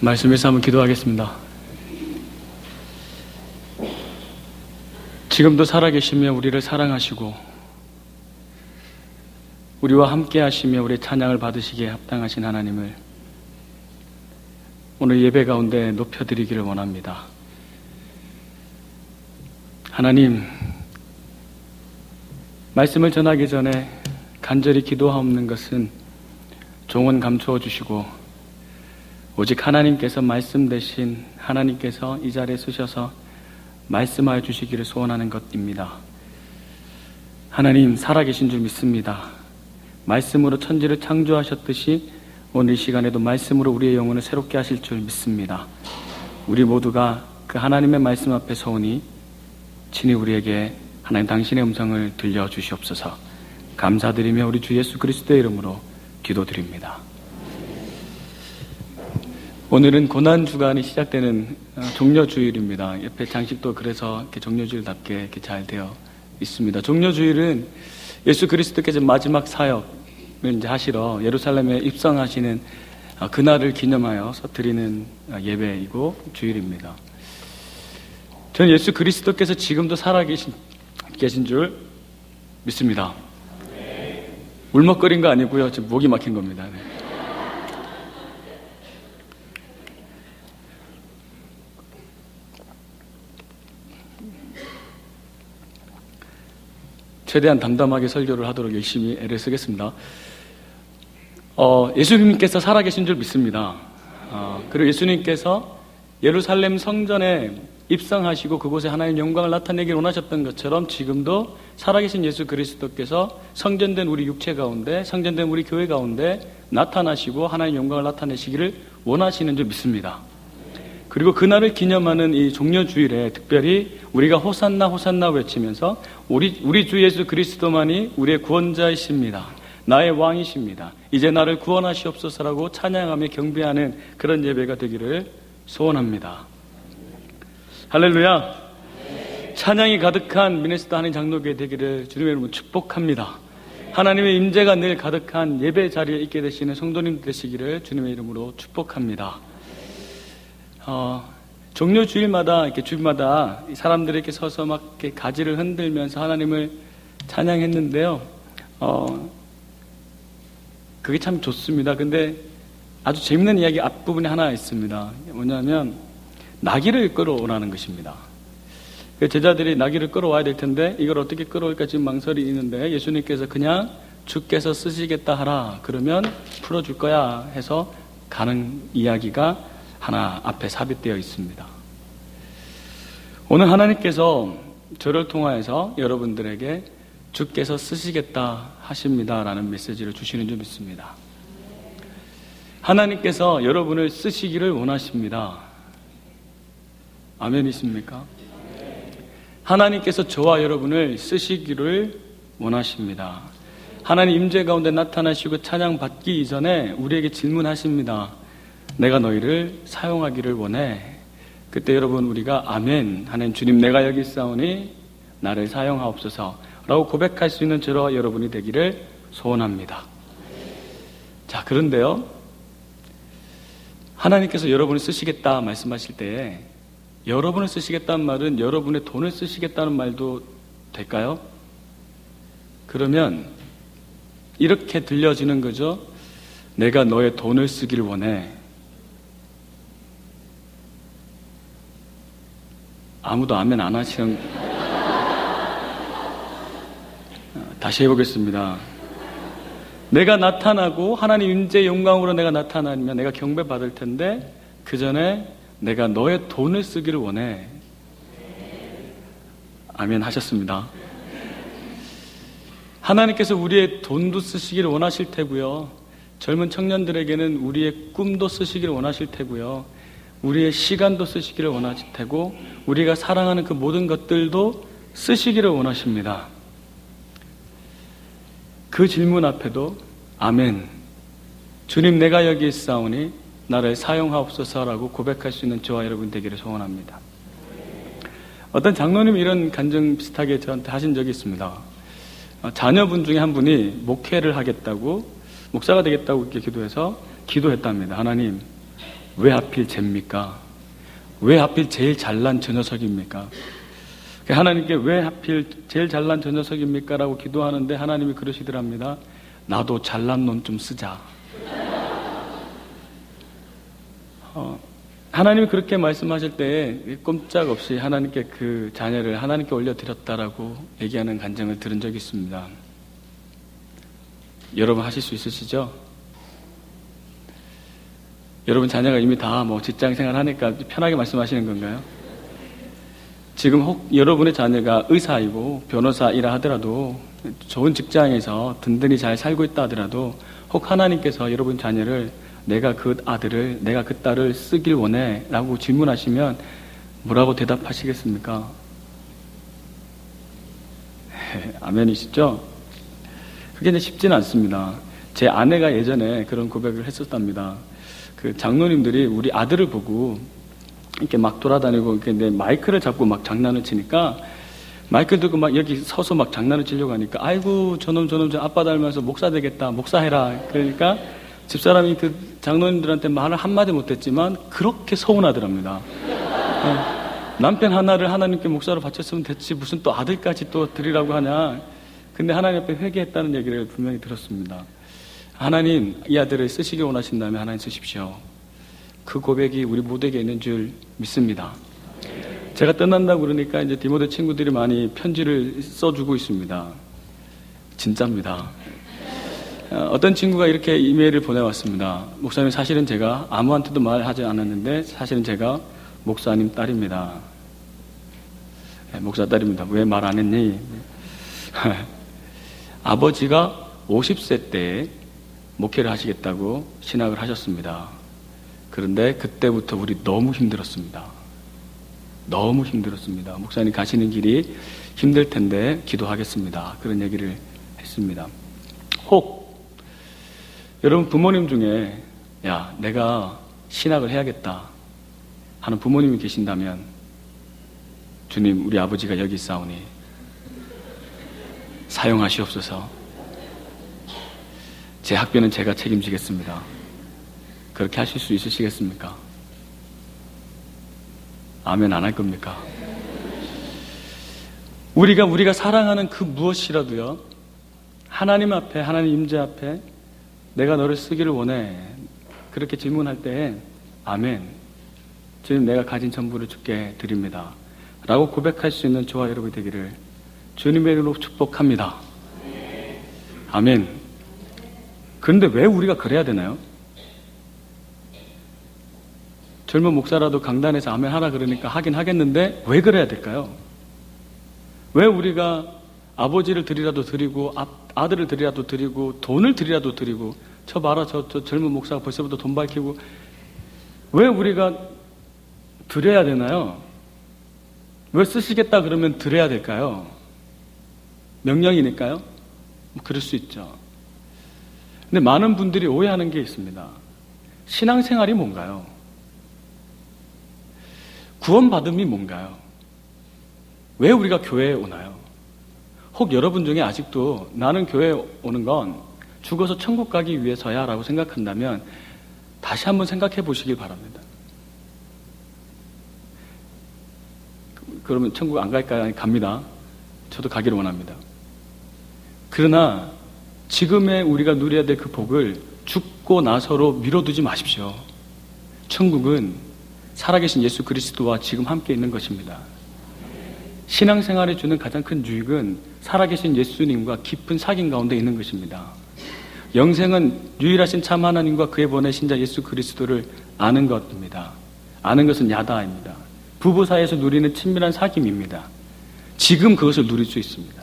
말씀에서 한번 기도하겠습니다. 지금도 살아계시며 우리를 사랑하시고 우리와 함께 하시며 우리의 찬양을 받으시기에 합당하신 하나님을 오늘 예배 가운데 높여드리기를 원합니다. 하나님, 말씀을 전하기 전에 간절히 기도하옵는 것은 종은 감추어 주시고 오직 하나님께서 말씀 대신 하나님께서 이 자리에 서셔서 말씀하여 주시기를 소원하는 것입니다. 하나님, 살아계신 줄 믿습니다. 말씀으로 천지를 창조하셨듯이 오늘 이 시간에도 말씀으로 우리의 영혼을 새롭게 하실 줄 믿습니다. 우리 모두가 그 하나님의 말씀 앞에 서오니 친히 우리에게 하나님 당신의 음성을 들려주시옵소서. 감사드리며 우리 주 예수 그리스도의 이름으로 기도드립니다. 오늘은 고난주간이 시작되는 종려주일입니다. 옆에 장식도 그래서 이렇게 종려주일답게 이렇게 잘 되어 있습니다. 종려주일은 예수 그리스도께서 마지막 사역을 이제 하시러 예루살렘에 입성하시는 그날을 기념하여서 드리는 예배이고 주일입니다. 저는 예수 그리스도께서 지금도 살아계신 줄 믿습니다. 울먹거린 거 아니고요. 지금 목이 막힌 겁니다. 네. 최대한 담담하게 설교를 하도록 열심히 애를 쓰겠습니다. 예수님께서 살아계신 줄 믿습니다. 그리고 예수님께서 예루살렘 성전에 입성하시고 그곳에 하나님의 영광을 나타내기를 원하셨던 것처럼 지금도 살아계신 예수 그리스도께서 성전된 우리 육체 가운데, 성전된 우리 교회 가운데 나타나시고 하나님의 영광을 나타내시기를 원하시는 줄 믿습니다. 그리고 그날을 기념하는 이 종려주일에 특별히 우리가 호산나 호산나 외치면서 우리 주 예수 그리스도만이 우리의 구원자이십니다. 나의 왕이십니다. 이제 나를 구원하시옵소서라고 찬양하며 경배하는 그런 예배가 되기를 소원합니다. 할렐루야. 찬양이 가득한 미네소타 한인 장로교회 되기를 주님의 이름으로 축복합니다. 하나님의 임재가 늘 가득한 예배 자리에 있게 되시는 성도님 되시기를 주님의 이름으로 축복합니다. 종려 주일마다 이렇게 주일마다 사람들에게 서서 막 이렇게 가지를 흔들면서 하나님을 찬양했는데요. 그게 참 좋습니다. 근데 아주 재밌는 이야기 앞부분에 하나 있습니다. 뭐냐면 나귀를 끌어오라는 것입니다. 제자들이 나귀를 끌어와야 될 텐데 이걸 어떻게 끌어올까 지금 망설이 있는데 예수님께서 그냥 주께서 쓰시겠다 하라 그러면 풀어줄 거야 해서 가는 이야기가 하나 앞에 삽입되어 있습니다. 오늘 하나님께서 저를 통하여서 여러분들에게 주께서 쓰시겠다 하십니다라는 메시지를 주시는 줄 믿습니다. 하나님께서 여러분을 쓰시기를 원하십니다. 아멘이십니까? 하나님께서 저와 여러분을 쓰시기를 원하십니다. 하나님 임재 가운데 나타나시고 찬양 받기 이전에 우리에게 질문하십니다. 내가 너희를 사용하기를 원해. 그때 여러분 우리가 아멘 하는 주님 내가 여기 있사오니 나를 사용하옵소서 라고 고백할 수 있는 저와 여러분이 되기를 소원합니다. 자, 그런데요, 하나님께서 여러분을 쓰시겠다 말씀하실 때에 여러분을 쓰시겠다는 말은 여러분의 돈을 쓰시겠다는 말도 될까요? 그러면 이렇게 들려지는 거죠. 내가 너의 돈을 쓰기를 원해. 아무도 아멘 안 하시는. 다시 해보겠습니다. 내가 나타나고 하나님 임재의 영광으로 내가 나타나면 내가 경배받을 텐데 그 전에 내가 너의 돈을 쓰기를 원해. 아멘 하셨습니다. 하나님께서 우리의 돈도 쓰시기를 원하실 테고요. 젊은 청년들에게는 우리의 꿈도 쓰시기를 원하실 테고요. 우리의 시간도 쓰시기를 원하실 테고 우리가 사랑하는 그 모든 것들도 쓰시기를 원하십니다. 그 질문 앞에도 아멘, 주님 내가 여기 있사오니 나를 사용하옵소서라고 고백할 수 있는 저와 여러분 되기를 소원합니다. 어떤 장로님이 이런 간증 비슷하게 저한테 하신 적이 있습니다. 자녀분 중에 한 분이 목회를 하겠다고 목사가 되겠다고 이렇게 기도했답니다. 하나님, 왜 하필 쟤입니까? 왜 하필 제일 잘난 저 녀석입니까? 하나님께 왜 하필 제일 잘난 저 녀석입니까? 라고 기도하는데 하나님이 그러시더랍니다. 나도 잘난 놈 좀 쓰자. 하나님이 그렇게 말씀하실 때 꼼짝없이 하나님께 그 자녀를 하나님께 올려드렸다라고 얘기하는 간증을 들은 적이 있습니다. 여러분 하실 수 있으시죠? 여러분 자녀가 이미 다 직장 생활 하니까 편하게 말씀하시는 건가요? 지금 혹 여러분의 자녀가 의사이고 변호사이라 하더라도 좋은 직장에서 든든히 잘 살고 있다 하더라도 혹 하나님께서 여러분 자녀를 내가 그 아들을, 내가 그 딸을 쓰길 원해 라고 질문하시면 뭐라고 대답하시겠습니까? 아멘이시죠? 그게 이제 쉽지는 않습니다. 제 아내가 예전에 그런 고백을 했었답니다. 그 장로님들이 우리 아들을 보고 이렇게 막 돌아다니고 이렇게 마이크를 잡고 막 장난을 치니까 마이크 들고 막 여기 서서 막 장난을 치려고 하니까 아이고 저놈 저 아빠 닮아서 목사 되겠다 목사해라 그러니까 집사람이 그 장로님들한테 말을 한마디 못했지만 그렇게 서운하더랍니다. 남편 하나를 하나님께 목사로 바쳤으면 됐지 무슨 또 아들까지 또 드리라고 하냐. 근데 하나님 앞에 회개했다는 얘기를 분명히 들었습니다. 하나님 이 아들을 쓰시기 원하신다면 하나님 쓰십시오. 그 고백이 우리 모두에게 있는 줄 믿습니다. 제가 떠난다고 그러니까 이제 디모데 친구들이 많이 편지를 써주고 있습니다. 진짜입니다. 어떤 친구가 이렇게 이메일을 보내왔습니다. 목사님 사실은 제가 아무한테도 말하지 않았는데 사실은 제가 목사님 딸입니다. 목사 딸입니다. 왜 말 안 했니? 아버지가 50세 때에 목회를 하시겠다고 신학을 하셨습니다. 그런데 그때부터 우리 너무 힘들었습니다. 너무 힘들었습니다. 목사님 가시는 길이 힘들 텐데 기도하겠습니다. 그런 얘기를 했습니다. 혹 여러분 부모님 중에 야 내가 신학을 해야겠다 하는 부모님이 계신다면 주님 우리 아버지가 여기 있사오니 사용하시옵소서. 제 학비는 제가 책임지겠습니다. 그렇게 하실 수 있으시겠습니까? 아멘 안 할 겁니까? 우리가 사랑하는 그 무엇이라도요 하나님 앞에 하나님 임재 앞에 내가 너를 쓰기를 원해 그렇게 질문할 때에 아멘 주님 내가 가진 전부를 주께 드립니다 라고 고백할 수 있는 저와 여러분이 되기를 주님의 이름으로 축복합니다. 아멘. 그런데 왜 우리가 그래야 되나요? 젊은 목사라도 강단에서 아멘 하라 그러니까 하긴 하겠는데 왜 그래야 될까요? 왜 우리가 아버지를 드리라도 드리고 아들을 드리라도 드리고 돈을 드리라도 드리고 저 봐라 저 젊은 목사가 벌써부터 돈 밝히고 왜 우리가 드려야 되나요? 왜 쓰시겠다 그러면 드려야 될까요? 명령이니까요? 그럴 수 있죠. 근데 많은 분들이 오해하는 게 있습니다. 신앙생활이 뭔가요? 구원받음이 뭔가요? 왜 우리가 교회에 오나요? 혹 여러분 중에 아직도 나는 교회에 오는 건 죽어서 천국 가기 위해서야 라고 생각한다면 다시 한번 생각해 보시길 바랍니다. 그러면 천국 안 갈까요? 갑니다. 저도 가기를 원합니다. 그러나 지금의 우리가 누려야 될 그 복을 죽고 나서로 미뤄두지 마십시오. 천국은 살아계신 예수 그리스도와 지금 함께 있는 것입니다. 신앙생활에 주는 가장 큰 유익은 살아계신 예수님과 깊은 사귐 가운데 있는 것입니다. 영생은 유일하신 참 하나님과 그의 보내신 자 예수 그리스도를 아는 것입니다. 아는 것은 야다입니다. 부부 사이에서 누리는 친밀한 사귐입니다. 지금 그것을 누릴 수 있습니다.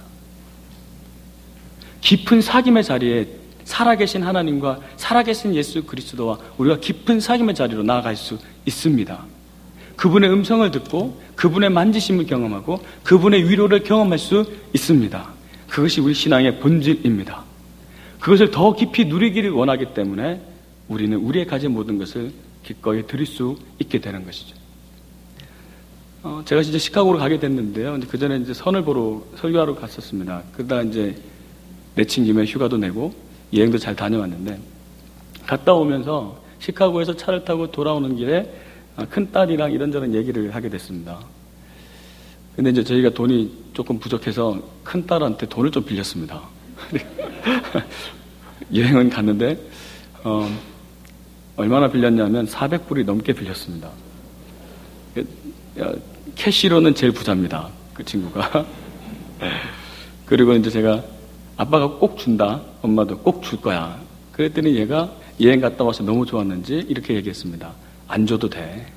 깊은 사귐의 자리에 살아계신 하나님과 살아계신 예수 그리스도와 우리가 깊은 사귐의 자리로 나아갈 수 있습니다. 그분의 음성을 듣고 그분의 만지심을 경험하고 그분의 위로를 경험할 수 있습니다. 그것이 우리 신앙의 본질입니다. 그것을 더 깊이 누리기를 원하기 때문에 우리는 우리의 가진 모든 것을 기꺼이 드릴 수 있게 되는 것이죠. 제가 이제 시카고로 가게 됐는데요. 그 전에 이제 선을 보러 설교하러 갔었습니다. 그러다 이제 내친 김에 휴가도 내고 여행도 잘 다녀왔는데 갔다 오면서 시카고에서 차를 타고 돌아오는 길에 큰딸이랑 이런저런 얘기를 하게 됐습니다. 근데 이제 저희가 돈이 조금 부족해서 큰딸한테 돈을 좀 빌렸습니다. 여행은 갔는데 얼마나 빌렸냐면 400불이 넘게 빌렸습니다. 캐시로는 제일 부자입니다. 그 친구가. 그리고 이제 제가 아빠가 꼭 준다. 엄마도 꼭 줄 거야. 그랬더니 얘가 여행 갔다 와서 너무 좋았는지 이렇게 얘기했습니다. 안 줘도 돼.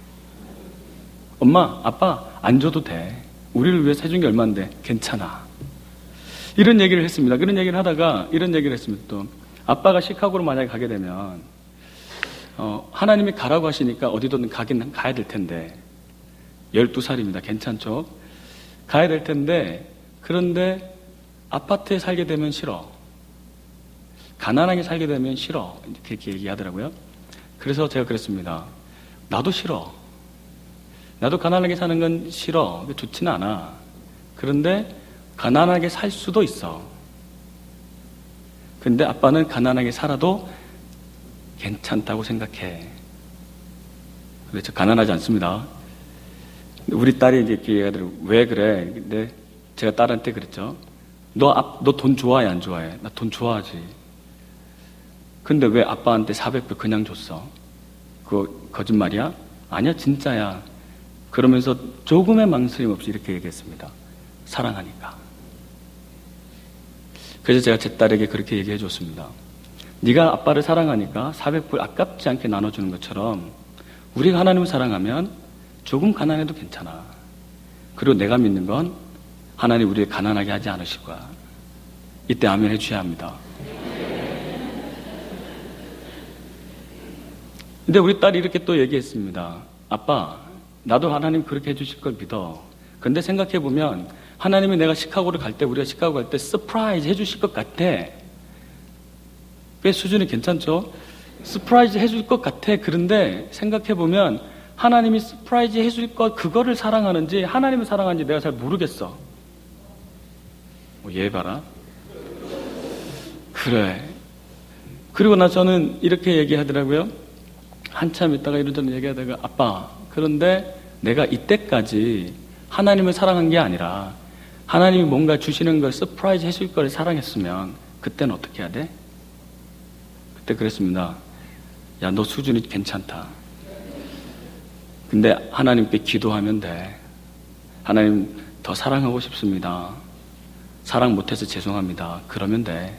엄마, 아빠 안 줘도 돼. 우리를 위해서 해준 게 얼만데 괜찮아. 이런 얘기를 했습니다. 그런 얘기를 하다가 이런 얘기를 했습니다. 또 아빠가 시카고로 만약에 가게 되면 하나님이 가라고 하시니까 어디든 가야 될 텐데 12살입니다. 괜찮죠? 가야 될 텐데 그런데 아파트에 살게 되면 싫어. 가난하게 살게 되면 싫어. 이렇게 얘기하더라고요. 그래서 제가 그랬습니다. 나도 싫어. 나도 가난하게 사는 건 싫어. 좋지는 않아. 그런데 가난하게 살 수도 있어. 근데 아빠는 가난하게 살아도 괜찮다고 생각해. 근데 저 가난하지 않습니다. 우리 딸이 이제 얘기하더라고요. 왜 그래? 근데 제가 딸한테 그랬죠. 너 돈 좋아해, 안 좋아해? 나 돈 좋아하지. 근데 왜 아빠한테 400불 그냥 줬어? 그거 거짓말이야? 아니야, 진짜야. 그러면서 조금의 망설임 없이 이렇게 얘기했습니다. 사랑하니까. 그래서 제가 제 딸에게 그렇게 얘기해 줬습니다. 네가 아빠를 사랑하니까 400불 아깝지 않게 나눠주는 것처럼 우리가 하나님을 사랑하면 조금 가난해도 괜찮아. 그리고 내가 믿는 건 하나님 우리를 가난하게 하지 않으실 거야. 이때 아멘 해주셔야 합니다. 근데 우리 딸이 이렇게 또 얘기했습니다. 아빠, 나도 하나님 그렇게 해주실 걸 믿어. 근데 생각해보면 하나님이 내가 시카고를 갈 때, 우리가 시카고 갈 때 서프라이즈 해주실 것 같아. 꽤 수준이 괜찮죠? 서프라이즈 해줄 것 같아. 그런데 생각해보면 하나님이 서프라이즈 해줄 것, 그거를 사랑하는지 하나님을 사랑하는지 내가 잘 모르겠어. 얘 봐라. 그래. 그리고 나서는 이렇게 얘기하더라고요. 한참 있다가 이런저런 얘기하다가 아빠, 그런데 내가 이때까지 하나님을 사랑한 게 아니라 하나님이 뭔가 주시는 걸 서프라이즈 해줄 걸 사랑했으면 그때는 어떻게 해야 돼? 그때 그랬습니다. 야, 너 수준이 괜찮다. 근데 하나님께 기도하면 돼. 하나님 더 사랑하고 싶습니다. 사랑 못해서 죄송합니다. 그러면 돼.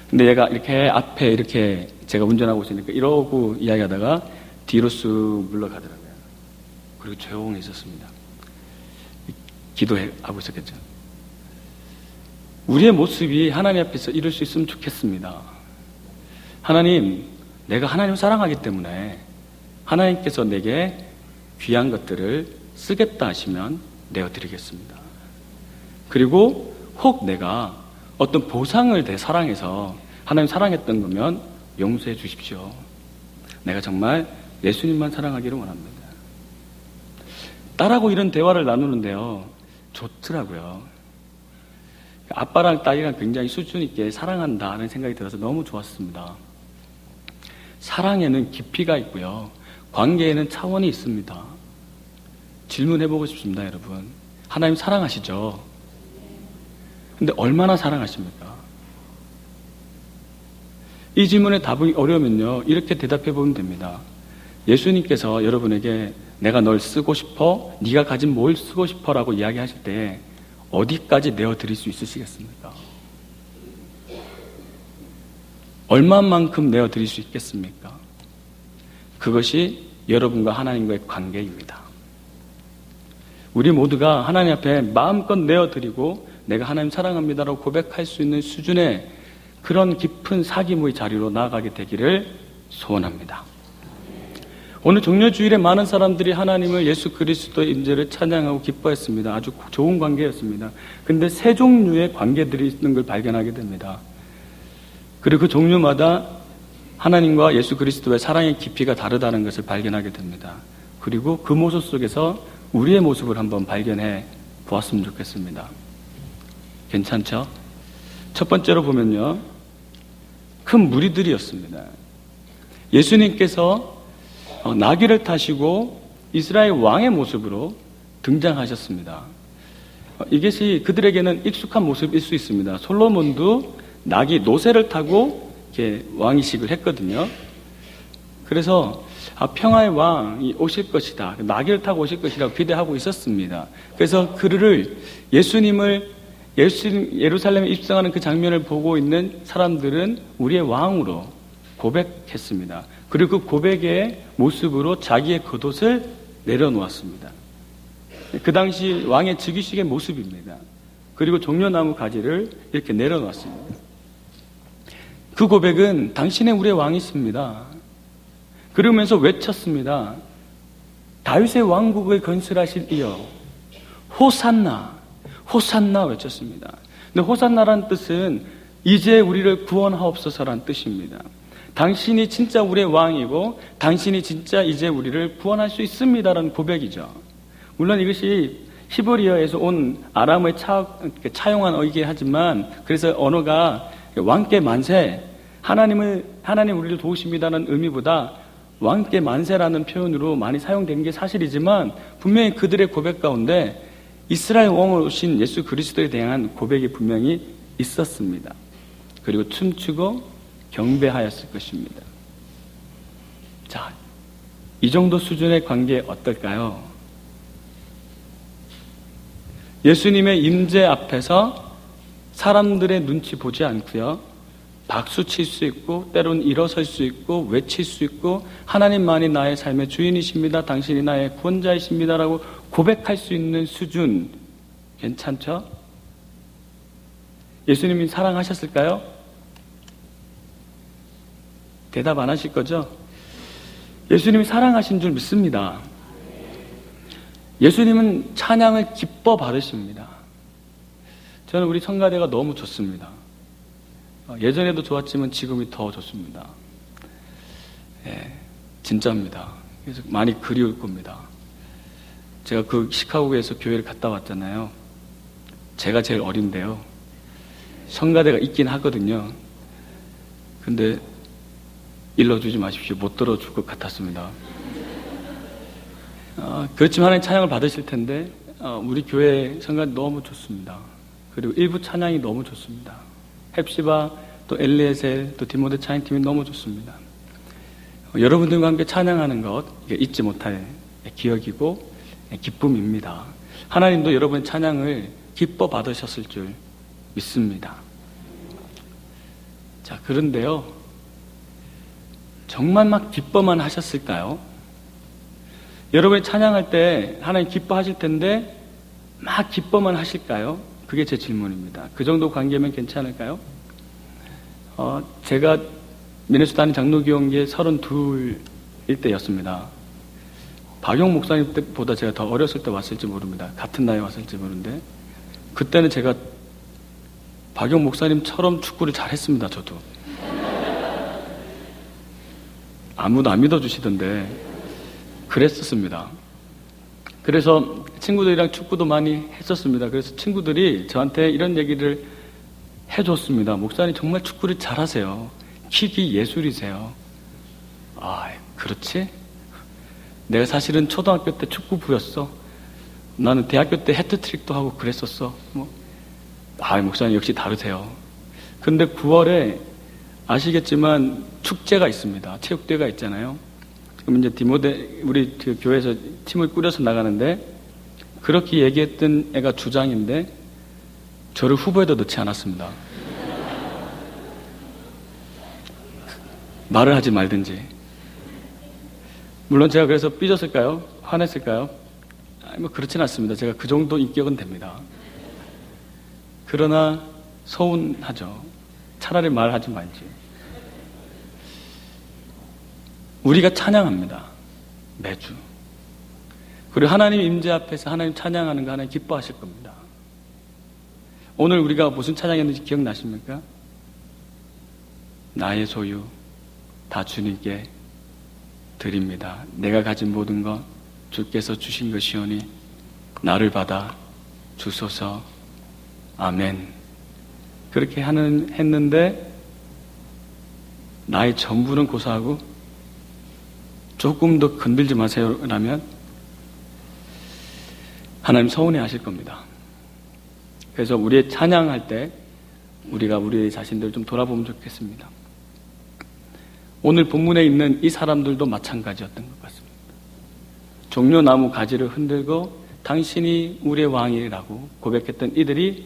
근데 얘가 이렇게 앞에 이렇게 제가 운전하고 있으니까 이러고 이야기하다가 뒤로 쑥 물러가더라고요. 그리고 조용히 있었습니다. 기도하고 있었겠죠. 우리의 모습이 하나님 앞에서 이럴 수 있으면 좋겠습니다. 하나님, 내가 하나님을 사랑하기 때문에 하나님께서 내게 귀한 것들을 쓰겠다 하시면 내어드리겠습니다. 그리고 혹 내가 어떤 보상을 내 사랑해서 하나님 사랑했던 거면 용서해 주십시오. 내가 정말 예수님만 사랑하기를 원합니다. 딸하고 이런 대화를 나누는데요, 좋더라고요. 아빠랑 딸이랑 굉장히 수준 있게 사랑한다는 생각이 들어서 너무 좋았습니다. 사랑에는 깊이가 있고요, 관계에는 차원이 있습니다. 질문해보고 싶습니다, 여러분. 하나님 사랑하시죠? 근데 얼마나 사랑하십니까? 이 질문에 답이 어려우면요, 이렇게 대답해보면 됩니다. 예수님께서 여러분에게 내가 널 쓰고 싶어, 네가 가진 뭘 쓰고 싶어 라고 이야기하실 때 어디까지 내어드릴 수 있으시겠습니까? 얼마만큼 내어드릴 수 있겠습니까? 그것이 여러분과 하나님과의 관계입니다. 우리 모두가 하나님 앞에 마음껏 내어드리고 내가 하나님 사랑합니다라고 고백할 수 있는 수준의 그런 깊은 사귐의 자리로 나아가게 되기를 소원합니다. 오늘 종려주일에 많은 사람들이 하나님을 예수 그리스도의 임재를 찬양하고 기뻐했습니다. 아주 좋은 관계였습니다. 근데 세 종류의 관계들이 있는 걸 발견하게 됩니다. 그리고 그 종류마다 하나님과 예수 그리스도의 사랑의 깊이가 다르다는 것을 발견하게 됩니다. 그리고 그 모습 속에서 우리의 모습을 한번 발견해 보았으면 좋겠습니다. 괜찮죠? 첫 번째로 보면요, 큰 무리들이었습니다. 예수님께서 나귀를 타시고 이스라엘 왕의 모습으로 등장하셨습니다. 이것이 그들에게는 익숙한 모습일 수 있습니다. 솔로몬도 나귀 노새를 타고 이렇게 왕이식을 했거든요. 그래서 평화의 왕이 오실 것이다, 나귀를 타고 오실 것이라고 기대하고 있었습니다. 그래서 그를 예수님을 예루살렘에 입성하는 그 장면을 보고 있는 사람들은 우리의 왕으로 고백했습니다. 그리고 그 고백의 모습으로 자기의 겉옷을 내려놓았습니다. 그 당시 왕의 즉위식의 모습입니다. 그리고 종려나무 가지를 이렇게 내려놓았습니다. 그 고백은 당신의 우리의 왕이십니다. 그러면서 외쳤습니다. 다윗의 왕국을 건설하실 이여 호산나, 호산나 외쳤습니다. 근데 호산나란 뜻은 이제 우리를 구원하옵소서란 뜻입니다. 당신이 진짜 우리의 왕이고 당신이 진짜 이제 우리를 구원할 수 있습니다라는 고백이죠. 물론 이것이 히브리어에서 온 아람의 차용한 어이긴 하지만, 그래서 언어가 왕께 만세, 하나님 우리를 도우십니다라는 의미보다 왕께 만세라는 표현으로 많이 사용된 게 사실이지만, 분명히 그들의 고백 가운데 이스라엘 왕으로 오신 예수 그리스도에 대한 고백이 분명히 있었습니다. 그리고 춤추고 경배하였을 것입니다. 자, 이 정도 수준의 관계 어떨까요? 예수님의 임재 앞에서 사람들의 눈치 보지 않고요, 박수 칠 수 있고 때로는 일어설 수 있고 외칠 수 있고 하나님만이 나의 삶의 주인이십니다, 당신이 나의 구원자이십니다 라고 고백할 수 있는 수준 괜찮죠? 예수님이 사랑하셨을까요? 대답 안 하실 거죠? 예수님이 사랑하신 줄 믿습니다. 예수님은 찬양을 기뻐 받으십니다. 저는 우리 성가대가 너무 좋습니다. 예전에도 좋았지만 지금이 더 좋습니다. 예, 진짜입니다. 그래서 많이 그리울 겁니다. 제가 그 시카고에서 교회를 갔다 왔잖아요. 제가 제일 어린데요. 성가대가 있긴 하거든요. 근데 일러주지 마십시오. 못 들어줄 것 같았습니다. 그렇지만 하나님 찬양을 받으실 텐데, 우리 교회 성가대 너무 좋습니다. 그리고 일부 찬양이 너무 좋습니다. 헵시바, 또 엘리에셀, 또 디모데 찬양팀이 너무 좋습니다. 여러분들과 함께 찬양하는 것, 잊지 못할 기억이고 기쁨입니다. 하나님도 여러분의 찬양을 기뻐 받으셨을 줄 믿습니다. 자, 그런데요, 정말 막 기뻐만 하셨을까요? 여러분이 찬양할 때 하나님 기뻐하실 텐데 막 기뻐만 하실까요? 그게 제 질문입니다. 그 정도 관계면 괜찮을까요? 제가 미네소타 장로교 온 게 32일 때였습니다. 박용 목사님 때보다 제가 더 어렸을 때 왔을지 모릅니다. 같은 나이에 왔을지 모르는데, 그때는 제가 박용 목사님처럼 축구를 잘했습니다. 저도. 아무도 안 믿어주시던데 그랬었습니다. 그래서 친구들이랑 축구도 많이 했었습니다. 그래서 친구들이 저한테 이런 얘기를 해줬습니다. 목사님 정말 축구를 잘하세요. 킥이 예술이세요. 아, 그렇지? 내가 사실은 초등학교 때 축구부였어. 나는 대학교 때 해트트릭도 하고 그랬었어. 목사님 역시 다르세요. 근데 9월에 아시겠지만 축제가 있습니다. 체육대회가 있잖아요. 그럼 이제 디모데, 우리 그 교회에서 팀을 꾸려서 나가는데, 그렇게 얘기했던 애가 주장인데 저를 후보에도 넣지 않았습니다. 말을 하지 말든지. 물론 제가 그래서 삐졌을까요? 화냈을까요? 그렇진 않습니다. 제가 그 정도 인격은 됩니다. 그러나 서운하죠. 차라리 말하지 말지. 우리가 찬양합니다. 매주. 그리고 하나님 임재 앞에서 하나님 찬양하는 거 하나님 기뻐하실 겁니다. 오늘 우리가 무슨 찬양했는지 기억나십니까? 나의 소유 다 주님께 드립니다. 내가 가진 모든 것 주께서 주신 것이오니 나를 받아 주소서. 아멘. 그렇게 했는데 나의 전부는 고사하고 조금 더 건들지 마세요라면 하나님 서운해 하실 겁니다. 그래서 우리의 찬양할 때 우리가 우리 자신들 좀 돌아보면 좋겠습니다. 오늘 본문에 있는 이 사람들도 마찬가지였던 것 같습니다. 종려나무 가지를 흔들고 당신이 우리의 왕이라고 고백했던 이들이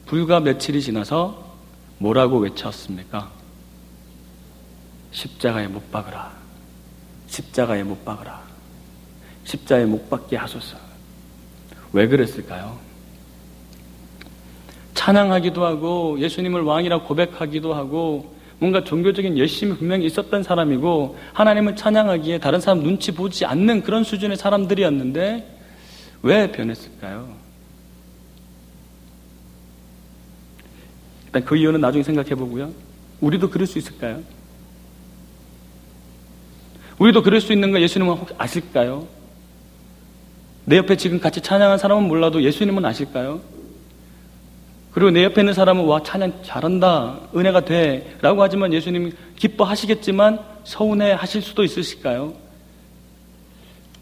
불과 며칠이 지나서 뭐라고 외쳤습니까? 십자가에 못 박으라. 십자가에 못 박으라. 십자가에 못 박게 하소서. 왜 그랬을까요? 찬양하기도 하고 예수님을 왕이라고 고백하기도 하고 뭔가 종교적인 열심이 분명히 있었던 사람이고 하나님을 찬양하기에 다른 사람 눈치 보지 않는 그런 수준의 사람들이었는데 왜 변했을까요? 일단 그 이유는 나중에 생각해 보고요. 우리도 그럴 수 있을까요? 우리도 그럴 수 있는 거 예수님은 혹시 아실까요? 내 옆에 지금 같이 찬양한 사람은 몰라도 예수님은 아실까요? 그리고 내 옆에 있는 사람은 와 찬양 잘한다 은혜가 돼 라고 하지만 예수님이 기뻐하시겠지만 서운해 하실 수도 있으실까요?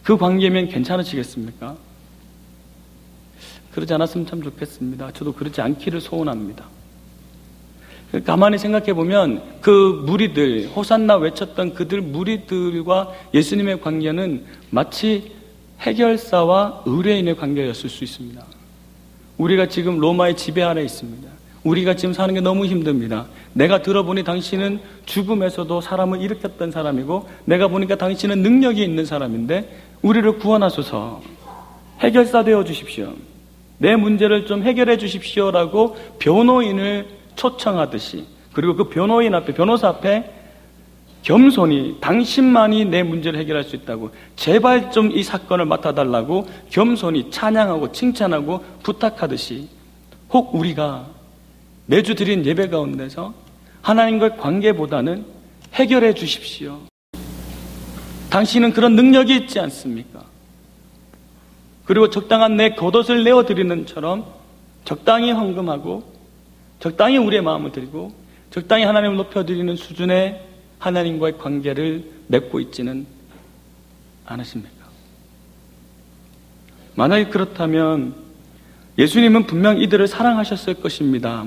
그 관계면 괜찮으시겠습니까? 그러지 않았으면 참 좋겠습니다. 저도 그러지 않기를 소원합니다. 가만히 생각해 보면 그 무리들, 호산나 외쳤던 그들 무리들과 예수님의 관계는 마치 해결사와 의뢰인의 관계였을 수 있습니다. 우리가 지금 로마의 지배 아래 있습니다. 우리가 지금 사는 게 너무 힘듭니다. 내가 들어보니 당신은 죽음에서도 사람을 일으켰던 사람이고 내가 보니까 당신은 능력이 있는 사람인데 우리를 구원하소서. 해결사 되어 주십시오. 내 문제를 좀 해결해 주십시오라고 변호인을 초청하듯이 그리고 그 변호인 앞에 변호사 앞에 겸손히 당신만이 내 문제를 해결할 수 있다고 제발 좀 이 사건을 맡아달라고 겸손히 찬양하고 칭찬하고 부탁하듯이 혹 우리가 매주 드린 예배 가운데서 하나님과의 관계보다는 해결해 주십시오. 당신은 그런 능력이 있지 않습니까? 그리고 적당한 내 겉옷을 내어드리는 처럼 적당히 헌금하고 적당히 우리의 마음을 드리고 적당히 하나님을 높여드리는 수준의 하나님과의 관계를 맺고 있지는 않으십니까? 만약에 그렇다면 예수님은 분명 이들을 사랑하셨을 것입니다.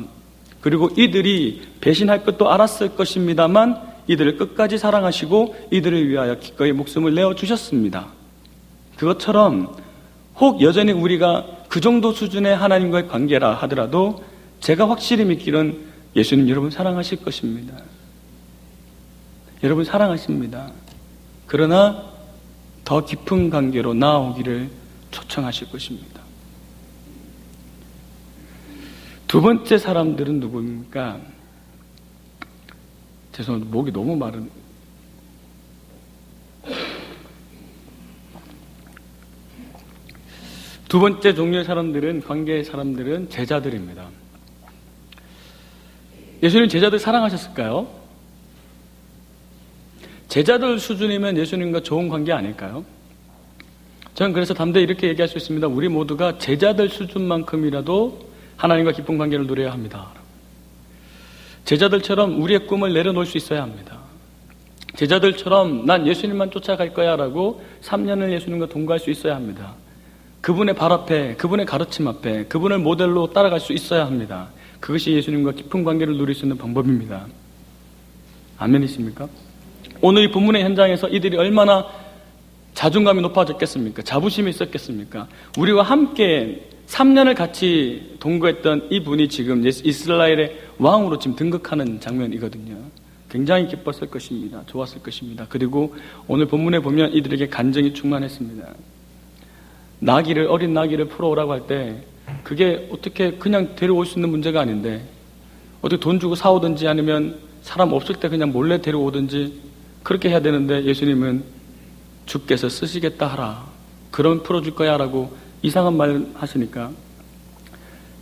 그리고 이들이 배신할 것도 알았을 것입니다만 이들을 끝까지 사랑하시고 이들을 위하여 기꺼이 목숨을 내어주셨습니다. 그것처럼 혹 여전히 우리가 그 정도 수준의 하나님과의 관계라 하더라도 제가 확실히 믿기는 예수님 여러분 사랑하실 것입니다. 여러분 사랑하십니다. 그러나 더 깊은 관계로 나아오기를 초청하실 것입니다. 두 번째 사람들은 누구입니까? 죄송합니다. 목이 너무 마른. 두 번째 종류의 사람들은 관계의 사람들은 제자들입니다. 예수님 제자들 사랑하셨을까요? 제자들 수준이면 예수님과 좋은 관계 아닐까요? 저는 그래서 담대히 이렇게 얘기할 수 있습니다. 우리 모두가 제자들 수준만큼이라도 하나님과 깊은 관계를 누려야 합니다. 제자들처럼 우리의 꿈을 내려놓을 수 있어야 합니다. 제자들처럼 난 예수님만 쫓아갈 거야 라고 3년을 예수님과 동거할 수 있어야 합니다. 그분의 발 앞에, 그분의 가르침 앞에, 그분을 모델로 따라갈 수 있어야 합니다. 그것이 예수님과 깊은 관계를 누릴 수 있는 방법입니다. 아멘이십니까? 오늘 이 본문의 현장에서 이들이 얼마나 자존감이 높아졌겠습니까? 자부심이 있었겠습니까? 우리와 함께 3년을 같이 동거했던 이분이 지금 이스라엘의 왕으로 지금 등극하는 장면이거든요. 굉장히 기뻤을 것입니다. 좋았을 것입니다. 그리고 오늘 본문에 보면 이들에게 간증이 충만했습니다. 어린 나귀를 풀어오라고 할 때 그게 어떻게 그냥 데려올 수 있는 문제가 아닌데 어떻게 돈 주고 사오든지 아니면 사람 없을 때 그냥 몰래 데려오든지 그렇게 해야 되는데 예수님은 주께서 쓰시겠다 하라. 그럼 풀어줄 거야 라고 이상한 말 하시니까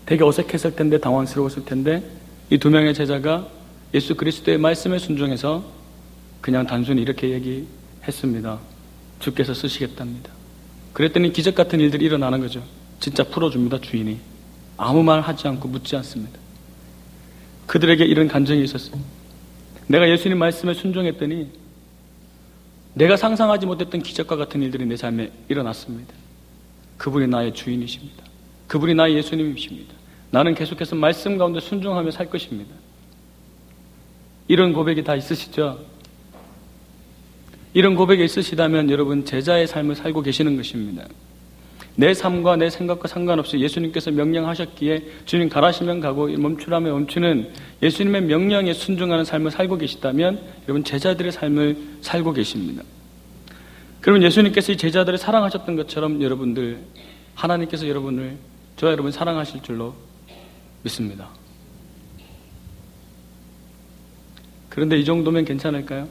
되게 어색했을 텐데 당황스러웠을 텐데 이 두 명의 제자가 예수 그리스도의 말씀에 순종해서 그냥 단순히 이렇게 얘기했습니다. 주께서 쓰시겠답니다. 그랬더니 기적 같은 일들이 일어나는 거죠. 진짜 풀어줍니다. 주인이. 아무 말 하지 않고 묻지 않습니다. 그들에게 이런 간증이 있었어요. 내가 예수님 말씀에 순종했더니 내가 상상하지 못했던 기적과 같은 일들이 내 삶에 일어났습니다. 그분이 나의 주인이십니다. 그분이 나의 예수님이십니다. 나는 계속해서 말씀 가운데 순종하며 살 것입니다. 이런 고백이 다 있으시죠? 이런 고백이 있으시다면 여러분 제자의 삶을 살고 계시는 것입니다. 내 삶과 내 생각과 상관없이 예수님께서 명령하셨기에 주님 가라시면 가고 멈추라면 멈추는 예수님의 명령에 순종하는 삶을 살고 계시다면 여러분 제자들의 삶을 살고 계십니다. 그러면 예수님께서 이 제자들을 사랑하셨던 것처럼 여러분들 하나님께서 여러분을 저와 여러분 사랑하실 줄로 믿습니다. 그런데 이 정도면 괜찮을까요?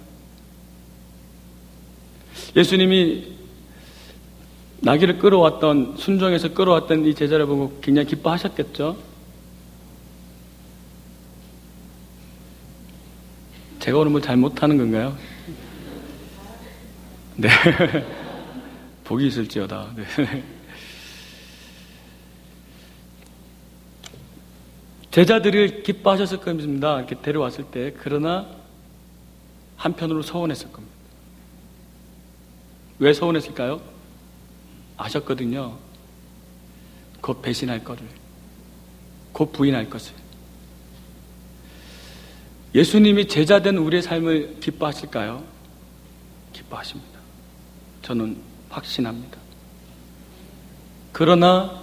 예수님이 나귀를 끌어왔던 순종해서 끌어왔던 이 제자를 보고 굉장히 기뻐하셨겠죠? 제가 오늘 뭐 잘못하는 건가요? 네. 복이 있을지어다. 네. 제자들을 기뻐하셨을 겁니다. 이렇게 데려왔을 때. 그러나 한편으로 서운했을 겁니다. 왜 서운했을까요? 아셨거든요. 곧 배신할 거를, 곧 부인할 것을. 예수님이 제자된 우리의 삶을 기뻐하실까요? 기뻐하십니다. 저는 확신합니다. 그러나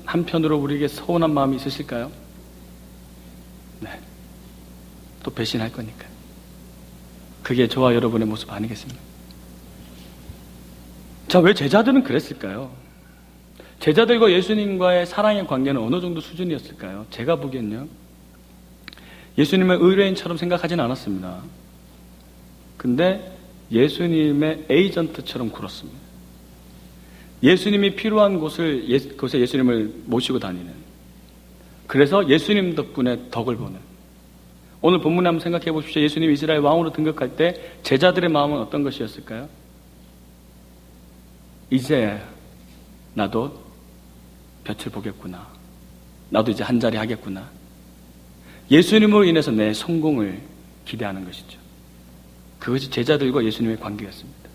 한편으로 우리에게 서운한 마음이 있으실까요? 네. 또 배신할 거니까요. 그게 저와 여러분의 모습 아니겠습니까? 자, 왜 제자들은 그랬을까요? 제자들과 예수님과의 사랑의 관계는 어느 정도 수준이었을까요? 제가 보기엔요, 예수님을 의뢰인처럼 생각하진 않았습니다. 근데 예수님의 에이전트처럼 굴었습니다. 예수님이 필요한 곳에 예수님을 모시고 다니는, 그래서 예수님 덕분에 덕을 보는. 오늘 본문에 한번 생각해 보십시오. 예수님이 이스라엘 왕으로 등극할 때 제자들의 마음은 어떤 것이었을까요? 이제 나도 볕을 보겠구나. 나도 이제 한 자리 하겠구나. 예수님으로 인해서 내 성공을 기대하는 것이죠. 그것이 제자들과 예수님의 관계였습니다.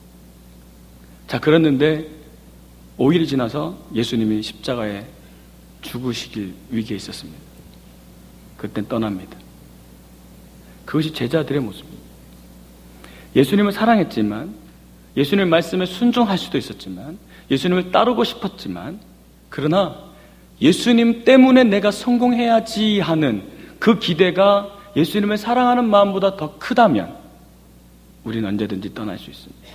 자, 그랬는데 5일이 지나서 예수님이 십자가에 죽으시길 위기에 있었습니다. 그땐 떠납니다. 그것이 제자들의 모습입니다. 예수님을 사랑했지만, 예수님의 말씀에 순종할 수도 있었지만, 예수님을 따르고 싶었지만, 그러나 예수님 때문에 내가 성공해야지 하는 그 기대가 예수님을 사랑하는 마음보다 더 크다면 우리는 언제든지 떠날 수 있습니다.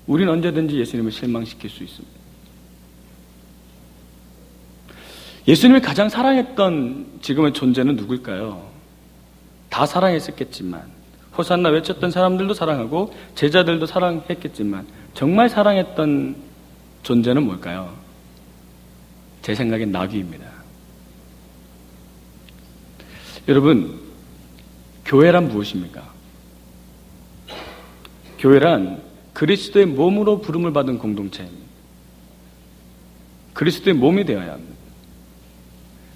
우리는 언제든지 예수님을 실망시킬 수 있습니다. 예수님을 가장 사랑했던 지금의 존재는 누굴까요? 다 사랑했었겠지만, 호산나 외쳤던 사람들도 사랑하고 제자들도 사랑했겠지만, 정말 사랑했던 존재는 뭘까요? 제 생각엔 나귀입니다. 여러분, 교회란 무엇입니까? 교회란 그리스도의 몸으로 부름을 받은 공동체입니다. 그리스도의 몸이 되어야 합니다.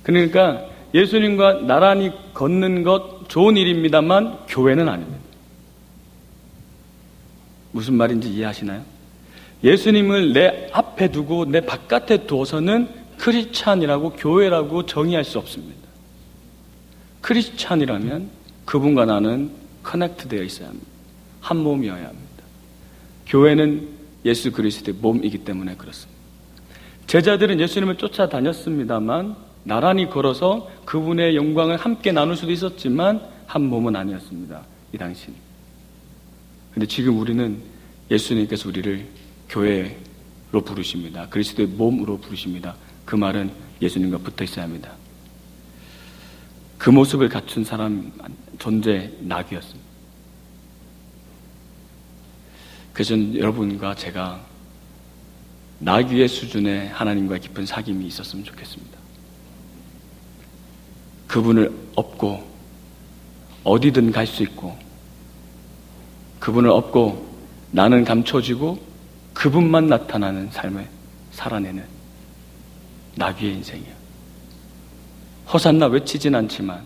그러니까 예수님과 나란히 걷는 것 좋은 일입니다만 교회는 아닙니다. 무슨 말인지 이해하시나요? 예수님을 내 앞에 두고 내 바깥에 두어서는 크리스찬이라고, 교회라고 정의할 수 없습니다. 크리스찬이라면 그분과 나는 커넥트되어 있어야 합니다. 한 몸이어야 합니다. 교회는 예수 그리스도의 몸이기 때문에 그렇습니다. 제자들은 예수님을 쫓아다녔습니다만 나란히 걸어서 그분의 영광을 함께 나눌 수도 있었지만 한 몸은 아니었습니다. 이 당시는. 그런데 지금 우리는 예수님께서 우리를 교회로 부르십니다. 그리스도의 몸으로 부르십니다. 그 말은 예수님과 붙어 있어야 합니다. 그 모습을 갖춘 사람, 존재, 나귀였습니다. 그래서 여러분과 제가 나귀의 수준의 하나님과의 깊은 사귐이 있었으면 좋겠습니다. 그분을 업고 어디든 갈 수 있고, 그분을 업고 나는 감춰지고 그분만 나타나는 삶을 살아내는 나귀의 인생이에요. 호산나 외치진 않지만,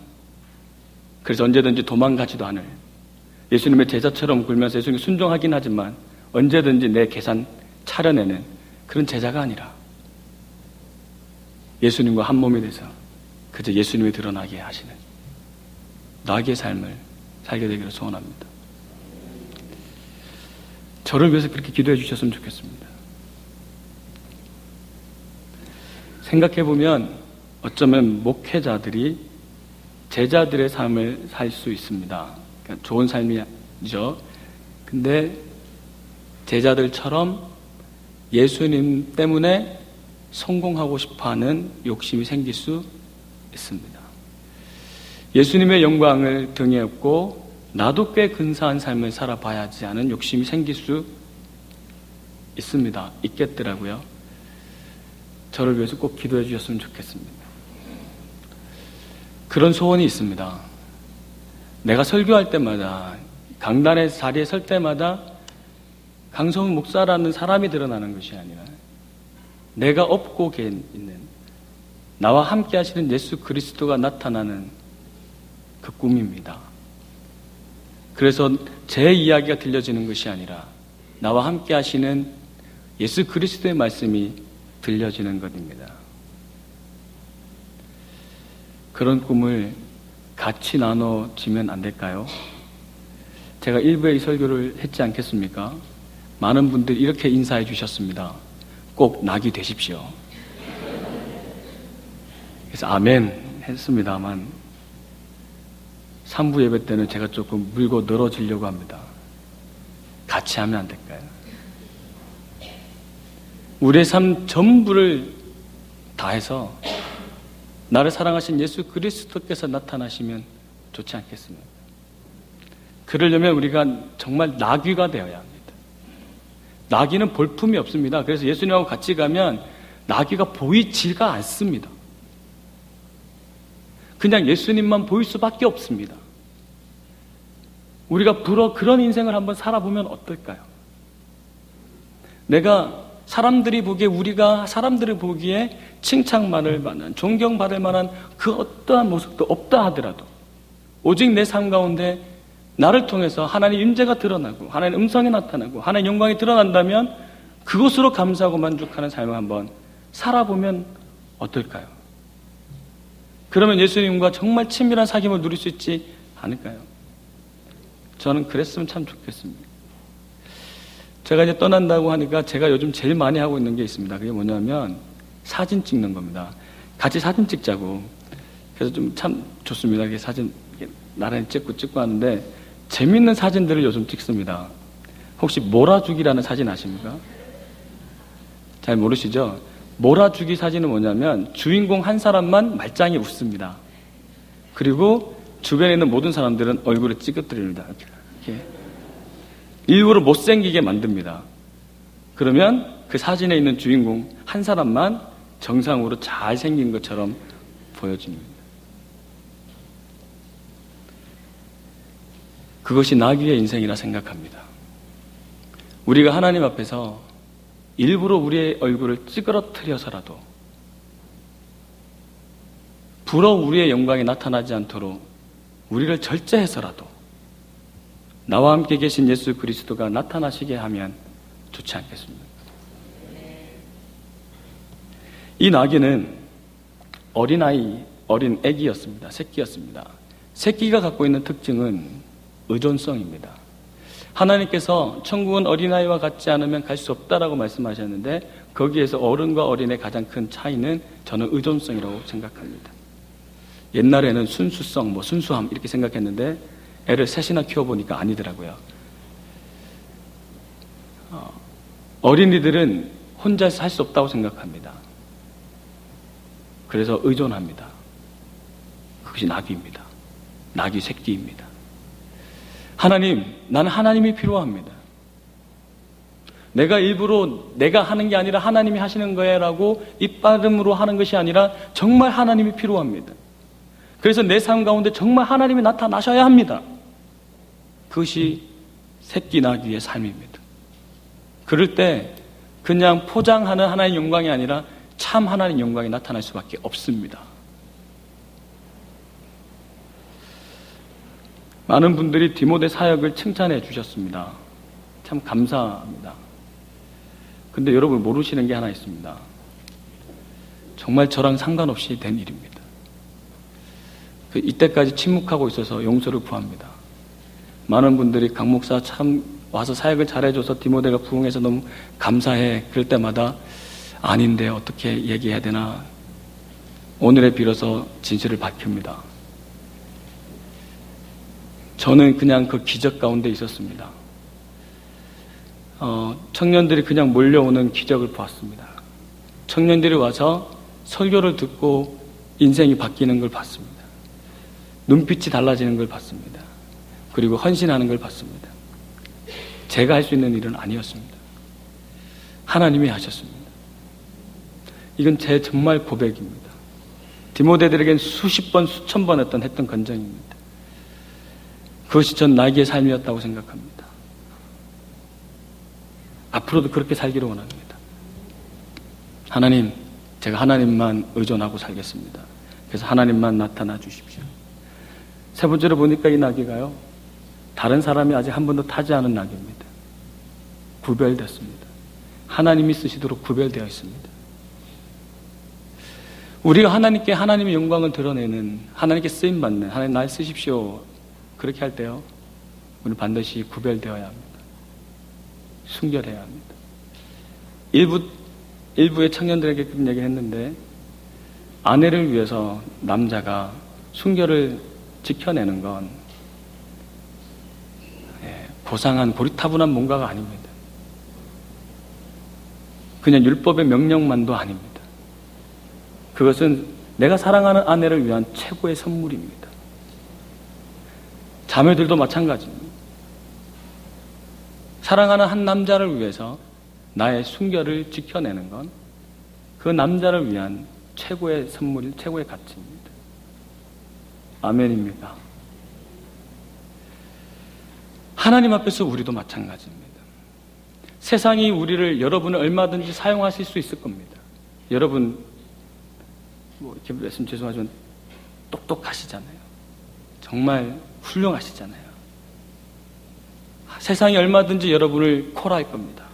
그래서 언제든지 도망가지도 않을, 예수님의 제자처럼 굴면서 예수님 순종하긴 하지만 언제든지 내 계산 차려내는 그런 제자가 아니라 예수님과 한 몸이 돼서 그저 예수님이 드러나게 하시는 나귀의 삶을 살게 되기를 소원합니다. 저를 위해서 그렇게 기도해 주셨으면 좋겠습니다. 생각해보면 어쩌면 목회자들이 제자들의 삶을 살 수 있습니다. 그러니까 좋은 삶이죠. 근데 제자들처럼 예수님 때문에 성공하고 싶어하는 욕심이 생길 수 있습니다. 예수님의 영광을 등에 업고 나도 꽤 근사한 삶을 살아봐야지 하는 욕심이 생길 수 있습니다. 있겠더라고요. 저를 위해서 꼭 기도해 주셨으면 좋겠습니다. 그런 소원이 있습니다. 내가 설교할 때마다 강단의 자리에 설 때마다 강성훈 목사라는 사람이 드러나는 것이 아니라 내가 업고 있는 나와 함께 하시는 예수 그리스도가 나타나는 그 꿈입니다. 그래서 제 이야기가 들려지는 것이 아니라 나와 함께 하시는 예수 그리스도의 말씀이 들려지는 것입니다. 그런 꿈을 같이 나눠지면 안 될까요? 제가 일부에 이 설교를 했지 않겠습니까? 많은 분들이 이렇게 인사해 주셨습니다. 꼭 낙이 되십시오. 그래서 아멘 했습니다만 3부 예배 때는 제가 조금 물고 늘어지려고 합니다. 같이 하면 안 될까요? 우리의 삶 전부를 다해서 나를 사랑하신 예수 그리스도께서 나타나시면 좋지 않겠습니까? 그러려면 우리가 정말 나귀가 되어야 합니다. 나귀는 볼품이 없습니다. 그래서 예수님하고 같이 가면 나귀가 보이지가 않습니다. 그냥 예수님만 보일 수밖에 없습니다. 우리가 그런 인생을 한번 살아보면 어떨까요? 내가 사람들이 보기에 우리가 사람들이 보기에 칭찬받을 만한 존경받을 만한 그 어떠한 모습도 없다 하더라도 오직 내 삶 가운데 나를 통해서 하나님의 임재가 드러나고 하나님의 음성이 나타나고 하나님의 영광이 드러난다면 그것으로 감사하고 만족하는 삶을 한번 살아보면 어떨까요? 그러면 예수님과 정말 친밀한 사귐을 누릴 수 있지 않을까요? 저는 그랬으면 참 좋겠습니다. 제가 이제 떠난다고 하니까 제가 요즘 제일 많이 하고 있는 게 있습니다. 그게 뭐냐면 사진 찍는 겁니다. 같이 사진 찍자고. 그래서 좀 참 좋습니다. 이게 사진 나란히 찍고 하는데 재밌는 사진들을 요즘 찍습니다. 혹시 몰아주기라는 사진 아십니까? 잘 모르시죠? 몰아주기 사진은 뭐냐면 주인공 한 사람만 말짱히 웃습니다. 그리고 주변에 있는 모든 사람들은 얼굴을 찌그러뜨립니다. 이렇게. 일부러 못생기게 만듭니다. 그러면 그 사진에 있는 주인공 한 사람만 정상으로 잘 생긴 것처럼 보여집니다. 그것이 나귀의 인생이라 생각합니다. 우리가 하나님 앞에서 일부러 우리의 얼굴을 찌그러뜨려서라도 불어 우리의 영광이 나타나지 않도록 우리를 절제해서라도 나와 함께 계신 예수 그리스도가 나타나시게 하면 좋지 않겠습니까? 이 나귀는 어린 애기였습니다. 새끼였습니다. 새끼가 갖고 있는 특징은 의존성입니다. 하나님께서 천국은 어린아이와 같지 않으면 갈 수 없다라고 말씀하셨는데 거기에서 어른과 어린의 가장 큰 차이는 저는 의존성이라고 생각합니다. 옛날에는 순수성, 순수함 이렇게 생각했는데 애를 셋이나 키워보니까 아니더라고요. 어린이들은 혼자서 살 수 없다고 생각합니다. 그래서 의존합니다. 그것이 나귀입니다. 나귀 새끼입니다. 하나님, 나는 하나님이 필요합니다. 내가 일부러 내가 하는 게 아니라 하나님이 하시는 거야라고 입바름으로 하는 것이 아니라 정말 하나님이 필요합니다. 그래서 내 삶 가운데 정말 하나님이 나타나셔야 합니다. 그것이 새끼 나귀의 삶입니다. 그럴 때 그냥 포장하는 하나님의 영광이 아니라 참 하나님의 영광이 나타날 수밖에 없습니다. 많은 분들이 디모데 사역을 칭찬해 주셨습니다. 참 감사합니다. 근데 여러분 모르시는 게 하나 있습니다. 정말 저랑 상관없이 된 일입니다. 이때까지 침묵하고 있어서 용서를 구합니다. 많은 분들이 강 목사 참 와서 사역을 잘해줘서 디모데가 부흥해서 너무 감사해. 그럴 때마다 아닌데 어떻게 얘기해야 되나. 오늘에 빌어서 진실을 밝힙니다. 저는 그냥 그 기적 가운데 있었습니다. 청년들이 그냥 몰려오는 기적을 보았습니다. 청년들이 와서 설교를 듣고 인생이 바뀌는 걸 봤습니다. 눈빛이 달라지는 걸 봤습니다. 그리고 헌신하는 걸 봤습니다. 제가 할 수 있는 일은 아니었습니다. 하나님이 하셨습니다. 이건 제 정말 고백입니다. 디모데들에겐 수십 번, 수천 번 했던 건정입니다. 그것이 전 나에게 삶이었다고 생각합니다. 앞으로도 그렇게 살기를 원합니다. 하나님, 제가 하나님만 의존하고 살겠습니다. 그래서 하나님만 나타나 주십시오. 세 번째로 보니까 이 나귀가요, 다른 사람이 아직 한 번도 타지 않은 나귀입니다. 구별됐습니다. 하나님이 쓰시도록 구별되어 있습니다. 우리가 하나님께 하나님의 영광을 드러내는, 하나님께 쓰임받는, 하나님 날 쓰십시오, 그렇게 할 때요, 우리는 반드시 구별되어야 합니다. 순결해야 합니다. 일부의 청년들에게 그런 얘기를 했는데, 아내를 위해서 남자가 순결을 지켜내는 건 고상한 고리타분한 뭔가가 아닙니다. 그냥 율법의 명령만도 아닙니다. 그것은 내가 사랑하는 아내를 위한 최고의 선물입니다. 자매들도 마찬가지입니다. 사랑하는 한 남자를 위해서 나의 순결을 지켜내는 건 그 남자를 위한 최고의 선물, 최고의 가치입니다. 아멘입니다. 하나님 앞에서 우리도 마찬가지입니다. 세상이 우리를, 여러분을 얼마든지 사용하실 수 있을 겁니다. 여러분, 이렇게 말씀 죄송하지만 똑똑하시잖아요. 정말 훌륭하시잖아요. 세상이 얼마든지 여러분을 콜할 겁니다.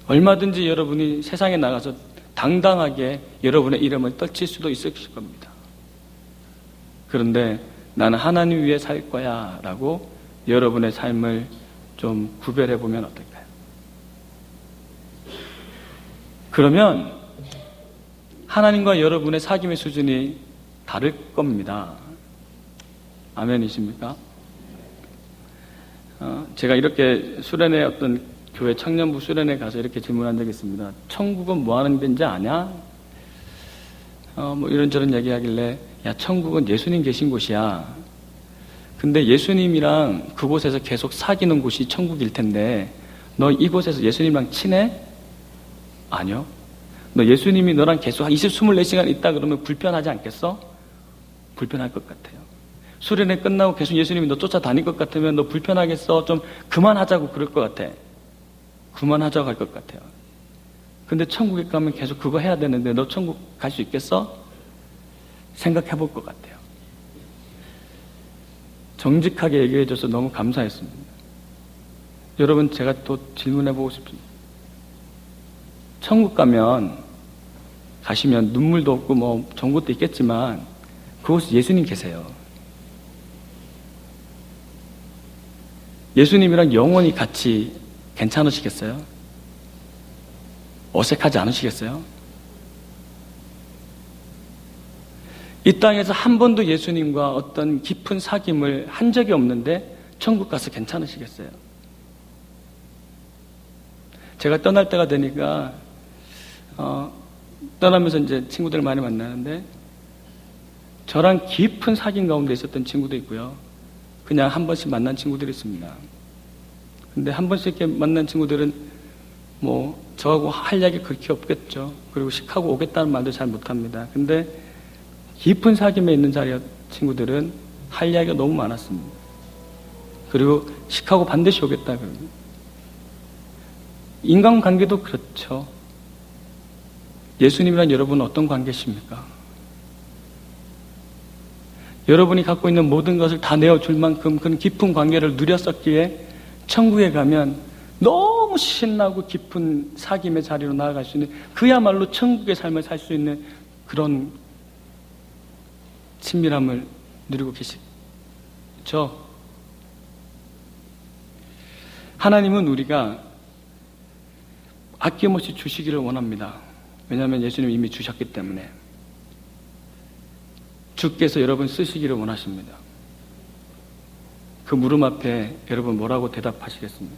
얼마든지 여러분이 세상에 나가서 당당하게 여러분의 이름을 떨칠 수도 있을 겁니다. 그런데 나는 하나님 위해 살 거야 라고 여러분의 삶을 좀 구별해 보면 어떨까요? 그러면 하나님과 여러분의 사귐의 수준이 다를 겁니다. 아멘이십니까? 제가 이렇게 수련회, 어떤 교회 청년부 수련회 가서 이렇게 질문한 적이 있습니다. 천국은 뭐 하는 데인지 아냐? 뭐 이런저런 얘기하길래, 야, 천국은 예수님 계신 곳이야. 근데 예수님이랑 그곳에서 계속 사귀는 곳이 천국일 텐데, 너 이곳에서 예수님이랑 친해? 아니요. 너 예수님이 너랑 계속 24시간 있다 그러면 불편하지 않겠어? 불편할 것 같아요. 수련회 끝나고 계속 예수님이 너 쫓아다닐 것 같으면 너 불편하겠어? 좀 그만하자고 그럴 것 같아. 그만하자고 할 것 같아요. 근데 천국에 가면 계속 그거 해야 되는데 너 천국 갈 수 있겠어? 생각해 볼 것 같아요. 정직하게 얘기해줘서 너무 감사했습니다. 여러분, 제가 또 질문해 보고 싶습니다. 천국 가시면 눈물도 없고 뭐 좋은 것도 있겠지만 그곳에 예수님 계세요. 예수님이랑 영원히 같이 괜찮으시겠어요? 어색하지 않으시겠어요? 이 땅에서 한 번도 예수님과 어떤 깊은 사귐을 한 적이 없는데 천국 가서 괜찮으시겠어요? 제가 떠날 때가 되니까 떠나면서 이제 친구들 많이 만나는데, 저랑 깊은 사귐 가운데 있었던 친구도 있고요, 그냥 한 번씩 만난 친구들이 있습니다. 근데 한 번씩 이렇게 만난 친구들은 뭐 저하고 할 얘기 그렇게 없겠죠. 그리고 시카고 오겠다는 말도 잘 못합니다. 근데 깊은 사귐에 있는 친구들은 할 이야기가 너무 많았습니다. 그리고 시카고 반드시 오겠다 그러고. 인간관계도 그렇죠. 예수님이랑 여러분은 어떤 관계십니까? 여러분이 갖고 있는 모든 것을 다 내어줄 만큼 그런 깊은 관계를 누렸었기에 천국에 가면 너무 신나고 깊은 사귐의 자리로 나아갈 수 있는, 그야말로 천국의 삶을 살 수 있는 그런 친밀함을 누리고 계시죠. 하나님은 우리가 아낌없이 주시기를 원합니다. 왜냐하면 예수님이 이미 주셨기 때문에. 주께서 여러분 쓰시기를 원하십니다. 그 물음 앞에 여러분 뭐라고 대답하시겠습니까?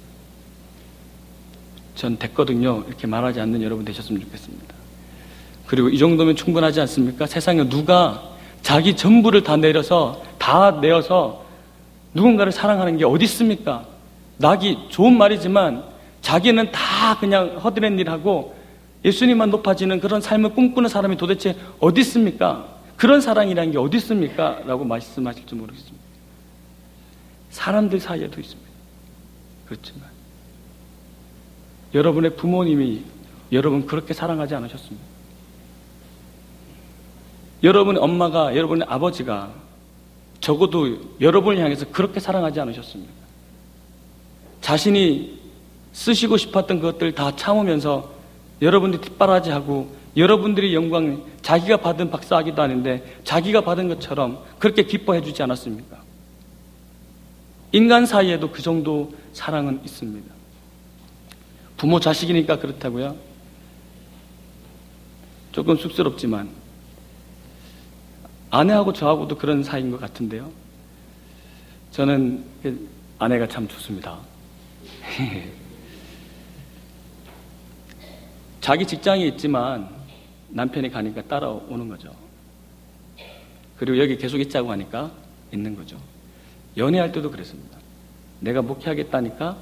전 됐거든요. 이렇게 말하지 않는 여러분 되셨으면 좋겠습니다. 그리고 이 정도면 충분하지 않습니까? 세상에 누가 자기 전부를 다 내어서 누군가를 사랑하는 게 어디 있습니까? 낙이 좋은 말이지만 자기는 다 그냥 허드렛 일하고 예수님만 높아지는 그런 삶을 꿈꾸는 사람이 도대체 어디 있습니까? 그런 사랑이라는 게 어디 있습니까? 라고 말씀하실지 모르겠습니다. 사람들 사이에도 있습니다. 그렇지만 여러분의 부모님이 여러분 그렇게 사랑하지 않으셨습니다. 여러분의 엄마가, 여러분의 아버지가 적어도 여러분을 향해서 그렇게 사랑하지 않으셨습니다. 자신이 쓰시고 싶었던 것들 다 참으면서 여러분들이 뒷바라지하고 여러분들이 영광, 자기가 받은 박사학위도 아닌데 자기가 받은 것처럼 그렇게 기뻐해 주지 않았습니까? 인간 사이에도 그 정도 사랑은 있습니다. 부모 자식이니까 그렇다고요? 조금 쑥스럽지만 아내하고 저하고도 그런 사이인 것 같은데요. 저는 아내가 참 좋습니다. 자기 직장이 있지만 남편이 가니까 따라오는 거죠. 그리고 여기 계속 있자고 하니까 있는 거죠. 연애할 때도 그랬습니다. 내가 목회하겠다니까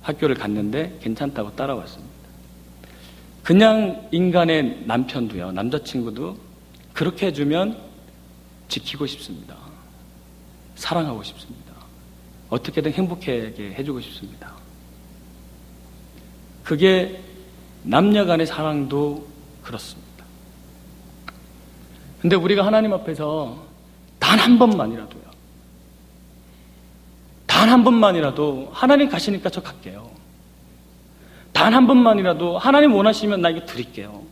학교를 갔는데 괜찮다고 따라왔습니다. 그냥 인간의 남편도요, 남자친구도 그렇게 해주면 지키고 싶습니다. 사랑하고 싶습니다. 어떻게든 행복하게 해주고 싶습니다. 그게 남녀 간의 사랑도 그렇습니다. 근데 우리가 하나님 앞에서 단 한 번만이라도요, 단 한 번만이라도 하나님 가시니까 저 갈게요. 단 한 번만이라도 하나님 원하시면 나 이거 드릴게요.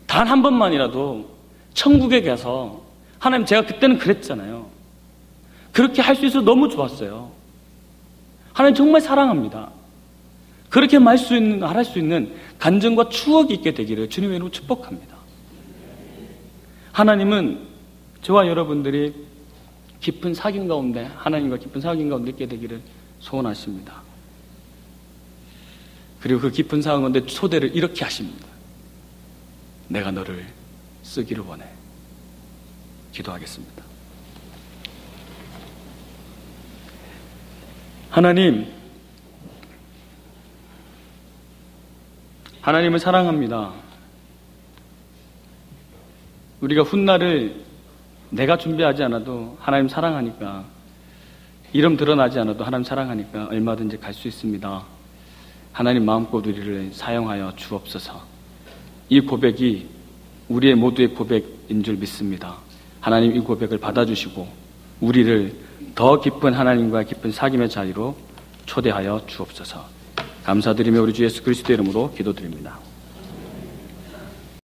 단 한 번만이라도 천국에 가서 하나님, 제가 그때는 그랬잖아요. 그렇게 할 수 있어서 너무 좋았어요. 하나님 정말 사랑합니다. 그렇게 말할 수 있는 간증과 추억이 있게 되기를 주님의 이름으로 축복합니다. 하나님은 저와 여러분들이 깊은 사귐 가운데, 하나님과 깊은 사귐 가운데 있게 되기를 소원하십니다. 그리고 그 깊은 사귐 가운데 초대를 이렇게 하십니다. 내가 너를 쓰기를 원해. 기도하겠습니다. 하나님을 사랑합니다. 우리가 훗날을 내가 준비하지 않아도 하나님 사랑하니까, 이름 드러나지 않아도 하나님 사랑하니까 얼마든지 갈 수 있습니다. 하나님 마음껏 우리를 사용하여 주옵소서. 이 고백이 우리의 모두의 고백인 줄 믿습니다. 하나님 이 고백을 받아주시고 우리를 더 깊은 하나님과 깊은 사귐의 자리로 초대하여 주옵소서. 감사드리며 우리 주 예수 그리스도의 이름으로 기도드립니다.